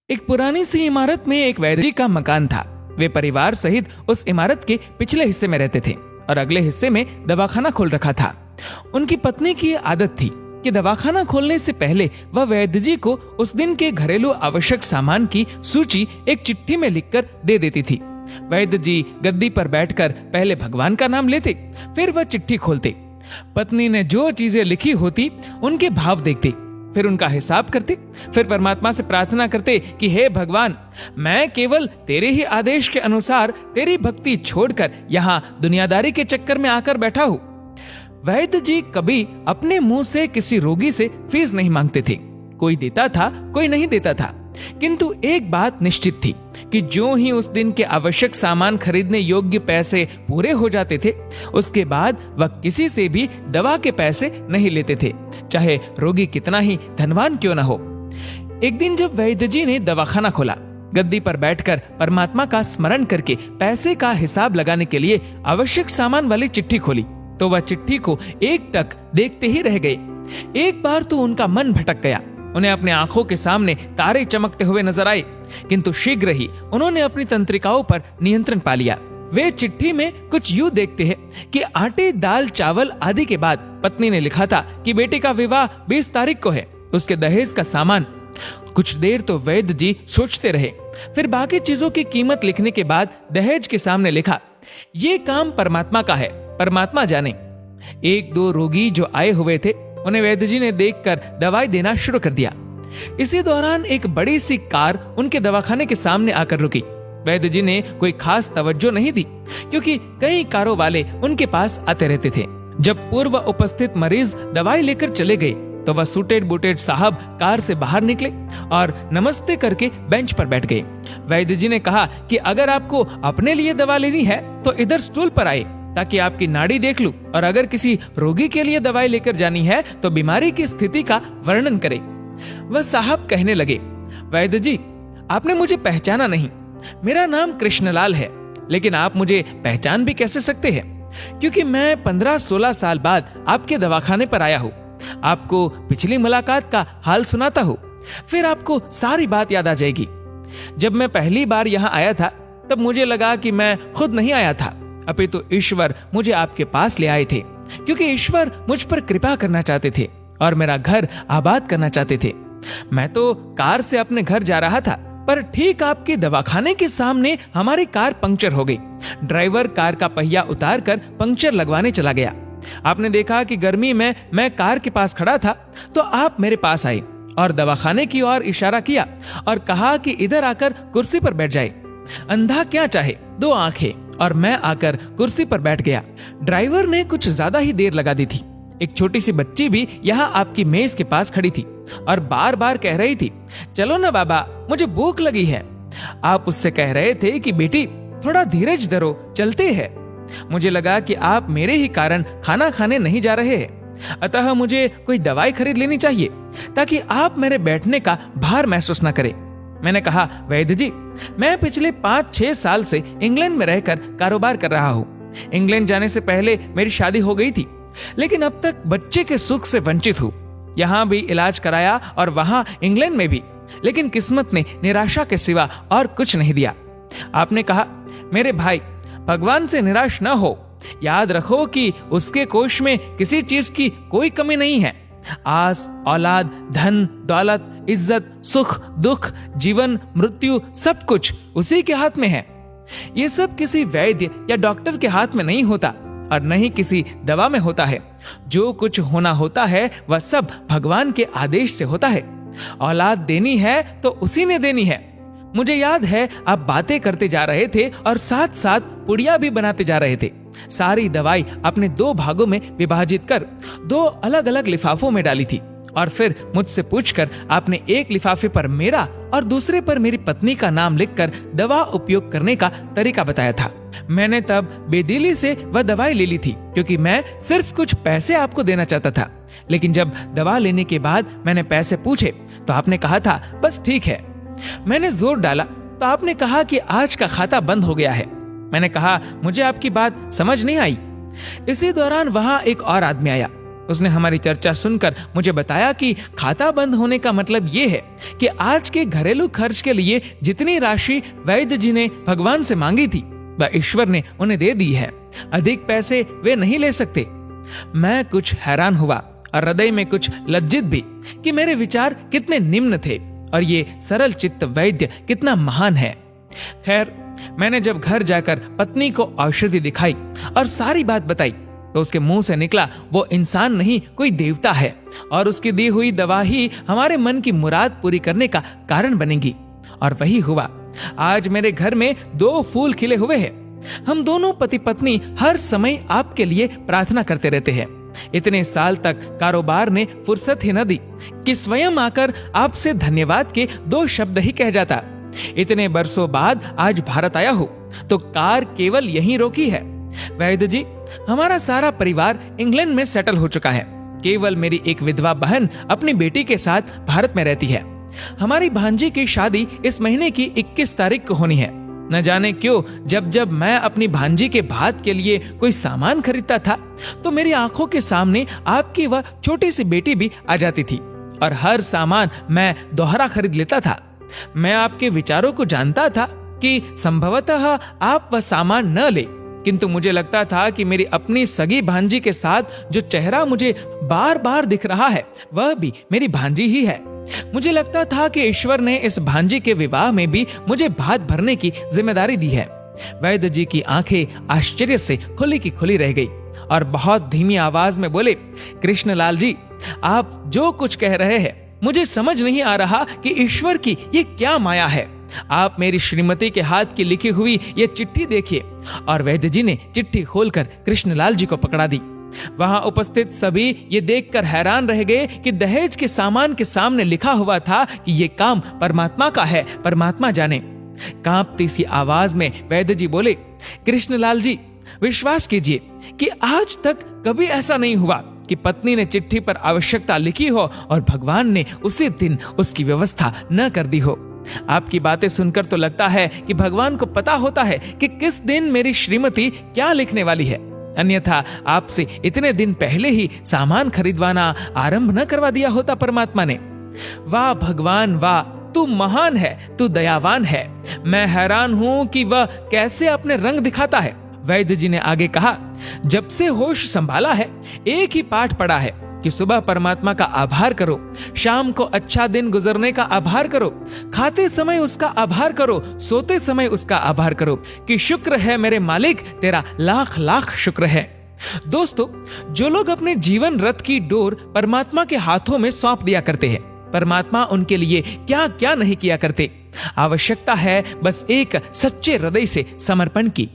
एक पुरानी सी इमारत में एक वैद्य जी का मकान था। वे परिवार सहित उस इमारत के पिछले हिस्से में रहते थे और अगले हिस्से में दवाखाना खोल रखा था। उनकी पत्नी की आदत थी कि दवाखाना खोलने से पहले वह वैद्य जी को उस दिन के घरेलू आवश्यक सामान की सूची एक चिट्ठी में लिखकर दे देती थी। वैद्य जी गद्दी पर बैठकर पहले भगवान का नाम लेते, फिर वह चिट्ठी खोलते। पत्नी ने जो चीजें लिखी होती उनके भाव देखते, फिर उनका हिसाब करते, फिर परमात्मा से प्रार्थना करते कि हे भगवान, मैं केवल तेरे ही आदेश के अनुसार तेरी भक्ति छोड़कर यहाँ दुनियादारी के चक्कर में आकर बैठा हूँ। वैद्य जी कभी अपने मुंह से किसी रोगी से फीस नहीं मांगते थे। कोई देता था, कोई नहीं देता था, किंतु एक बात निश्चित थी कि जो ही उस दिन के आवश्यक सामान खरीदने योग्य पैसे पूरे हो जाते थे, उसके बाद वह किसी से भी दवा के पैसे नहीं लेते थे, चाहे रोगी कितना ही धनवान क्यों न हो। एक दिन जब वैद्य जी ने दवाखाना खोला, गद्दी पर बैठकर परमात्मा का स्मरण करके पैसे का हिसाब लगाने के लिए आवश्यक सामान वाली चिट्ठी खोली, तो वह चिट्ठी को एक टक देखते ही रह गए। एक बार तो उनका मन भटक गया। उन्हें अपने आंखों के सामने तारे चमकते हुए नजर आए, किंतु शीघ्र ही उन्होंने अपनी तंत्रिकाओं पर नियंत्रण पा लिया। वे चिट्ठी में कुछ यूं देखते हैं कि आटे, दाल, चावल आदि के बाद पत्नी ने लिखा था कि बेटे का विवाह 20 तारीख को है, उसके दहेज का सामान। कुछ देर तो वैद्य जी सोचते रहे, फिर बाकी चीजों की कीमत लिखने के बाद दहेज के सामने लिखा, ये काम परमात्मा का है, परमात्मा जाने। एक दो रोगी जो आए हुए थे, उन्हें वैद्य जी ने देखकर दवाई देना शुरू कर दिया। इसी दौरान एक बड़ी सी कार उनके दवाखाने के सामने आकर रुकी। वैद्य जी ने कोई खास तवज्जो नहीं दी, क्योंकि कई कारों वाले उनके पास आते रहते थे। जब पूर्व उपस्थित मरीज दवाई लेकर चले गए, तो वह सूटेड बूटेड साहब कार से बाहर निकले और नमस्ते करके बेंच पर बैठ गए। वैद्य जी ने कहा कि अगर आपको अपने लिए दवा लेनी है तो इधर स्टूल पर आए, ताकि आपकी नाड़ी देख लूं, और अगर किसी रोगी के लिए दवाई लेकर जानी है तो बीमारी की स्थिति का वर्णन करें। वह साहब कहने लगे, वैद्य जी, आपने मुझे पहचाना नहीं। मेरा नाम कृष्णलाल है, लेकिन आप मुझे पहचान भी कैसे सकते हैं, क्योंकि मैं 15-16 साल बाद आपके दवाखाने पर आया हूँ। आपको पिछली मुलाकात का हाल सुनाता हूँ, फिर आपको सारी बात याद आ जाएगी। जब मैं पहली बार यहाँ आया था, तब मुझे लगा कि मैं खुद नहीं आया था, अपितु ईश्वर मुझे आपके पास ले आए थे, क्योंकि ईश्वर मुझ पर कृपा करना चाहते थे और मेरा घर आबाद करना चाहते थे। मैं तो कार से अपने घर जा रहा था, पर ठीक आपके दवाखाने के सामने हमारी कार पंक्चर हो गई। ड्राइवर कार का पहिया उतारकर पंक्चर लगवाने चला गया। आपने देखा कि गर्मी में मैं कार के पास खड़ा था, तो आप मेरे पास आए और दवाखाने की ओर इशारा किया और कहा कि इधर आकर कुर्सी पर बैठ जाए। अंधा क्या चाहे, 2 आंखें, और मैं आकर कुर्सी पर बैठ गया। ड्राइवर ने कुछ ज्यादा ही देर लगा दी थी। एक छोटी सी बच्ची भी यहाँ आपकी मेज के पास खड़ी थी और बार बार कह रही थी, चलो ना बाबा, मुझे भूख लगी है। आप उससे कह रहे थे कि बेटी, थोड़ा धीरज धरो, चलते हैं। मुझे लगा कि आप मेरे ही कारण खाना खाने नहीं जा रहे हैं, अतः मुझे कोई दवाई खरीद लेनी चाहिए, ताकि आप मेरे बैठने का भार महसूस न करें। मैंने कहा, वैद्य जी, मैं पिछले 5-6 साल से इंग्लैंड में रहकर कारोबार कर रहा हूँ। इंग्लैंड जाने से पहले मेरी शादी हो गई थी, लेकिन अब तक बच्चे के सुख से वंचित हूँ। यहाँ भी इलाज कराया और वहाँ इंग्लैंड में भी, लेकिन किस्मत ने निराशा के सिवा और कुछ नहीं दिया। आपने कहा, मेरे भाई, भगवान से निराश न हो। याद रखो कि उसके कोष में किसी चीज की कोई कमी नहीं है। आस, औलाद, धन, दौलत, इज्जत, सुख, दुख, जीवन, मृत्यु, सब कुछ उसी के हाथ में है। ये सब किसी वैद्य या डॉक्टर के हाथ में नहीं होता और न ही किसी दवा में होता है। जो कुछ होना होता है वह सब भगवान के आदेश से होता है। औलाद देनी है तो उसी ने देनी है। मुझे याद है आप बातें करते जा रहे थे और साथ साथ पुड़िया भी बनाते जा रहे थे। सारी दवाई आपने 2 भागों में विभाजित कर 2 अलग अलग लिफाफों में डाली थी और फिर मुझसे पूछकर आपने एक लिफाफे पर मेरा और दूसरे पर मेरी पत्नी का नाम लिखकर दवा उपयोग करने का तरीका बताया था। मैंने तब बेदिली से वह दवाई ले ली थी, क्योंकि मैं सिर्फ कुछ पैसे आपको देना चाहता था। लेकिन जब दवा लेने के बाद मैंने पैसे पूछे तो आपने कहा था, बस ठीक है। मैंने जोर डाला तो आपने कहा कि आज का खाता बंद हो गया है। मैंने कहा, मुझे आपकी बात समझ नहीं आई। इसी दौरान वहां एक और आदमी आया। उसने हमारी चर्चा सुनकर मुझे बताया कि खाता बंद होने का मतलब ये है कि आज के घरेलू खर्च के लिए जितनी राशि वैद्य जी ने भगवान से मांगी थी वह ईश्वर ने उन्हें दे दी है। अधिक पैसे वे नहीं ले सकते। मैं कुछ हैरान हुआ और हृदय में कुछ लज्जित भी कि मेरे विचार कितने निम्न थे और ये सरल चित्त वैद्य कितना महान है। खैर, मैंने जब घर जाकर पत्नी को औषधि दिखाई और सारी बात बताई तो उसके मुंह से निकला, वो इंसान नहीं कोई देवता है और उसकी दी हुई दवा ही हमारे मन की मुराद पूरी करने का कारण बनेगी। और वही हुआ। आज मेरे घर में 2 फूल खिले हुए हैं। हम दोनों पति पत्नी हर समय आपके लिए प्रार्थना करते रहते हैं। इतने साल तक कारोबार ने फुर्सत ही न दी कि स्वयं आकर आपसे धन्यवाद के 2 शब्द ही कह जाता। इतने बरसों बाद आज भारत आया हूं तो कार केवल यहीं रोकी है। वैद्य जी, हमारा सारा परिवार इंग्लैंड में सेटल हो चुका है। केवल मेरी एक विधवा बहन अपनी बेटी के साथ भारत में रहती है। हमारी भांजी की शादी इस महीने की 21 तारीख को होनी है। न जाने क्यों जब जब मैं अपनी भांजी के भात के लिए कोई सामान खरीदता था तो मेरी आंखों के सामने आपकी वह छोटी सी बेटी भी आ जाती थी और हर सामान मैं दोहरा खरीद लेता था। मैं आपके विचारों को जानता था कि संभवतः आप वह सामान न ले, किंतु मुझे लगता था कि मेरी अपनी सगी भांजी के साथ जो चेहरा मुझे बार बार दिख रहा है वह भी मेरी भांजी ही है। मुझे लगता था कि ईश्वर ने इस भांजी के विवाह में भी मुझे भात भरने की जिम्मेदारी दी है। वैद्य जी की आंखें आश्चर्य से खुली की खुली रह गई और बहुत धीमी आवाज में बोले, कृष्णलाल जी, आप जो कुछ कह रहे हैं मुझे समझ नहीं आ रहा कि ईश्वर की ये क्या माया है। आप मेरी श्रीमती के हाथ की लिखी हुई ये चिट्ठी देखिए। और वैद्य जी ने चिट्ठी खोलकर कृष्णलाल जी को पकड़ा दी। वहां उपस्थित सभी ये देखकर हैरान रह गए कि दहेज के सामान के सामने लिखा हुआ था कि ये काम परमात्मा का है, परमात्मा जाने। कांपती सी आवाज में वैद्य जी बोले, कृष्णलाल जी, विश्वास कीजिए कि आज तक कभी ऐसा नहीं हुआ कि पत्नी ने चिट्ठी पर आवश्यकता लिखी हो और भगवान ने उसी दिन उसकी व्यवस्था न कर दी हो। आपकी बातें सुनकर तो लगता है कि भगवान को पता होता है कि किस दिन मेरी श्रीमती क्या लिखने वाली है, अन्यथा आपसे इतने दिन पहले ही सामान खरीदवाना आरंभ न करवा दिया होता परमात्मा ने। वाह भगवान वाह, तू महान है, तू दयावान है। मैं हैरान हूं कि वह कैसे अपने रंग दिखाता है। वैद्य जी ने आगे कहा, जब से होश संभाला है एक ही पाठ पढ़ा है कि सुबह परमात्मा का आभार करो, शाम को अच्छा दिन गुजरने का आभार करो, खाते समय उसका आभार करो, सोते समय उसका आभार करो कि शुक्र है मेरे मालिक, तेरा लाख लाख शुक्र है। दोस्तों, जो लोग अपने जीवन रथ की डोर परमात्मा के हाथों में सौंप दिया करते हैं, परमात्मा उनके लिए क्या क्या नहीं किया करते। आवश्यकता है बस एक सच्चे हृदय से समर्पण की।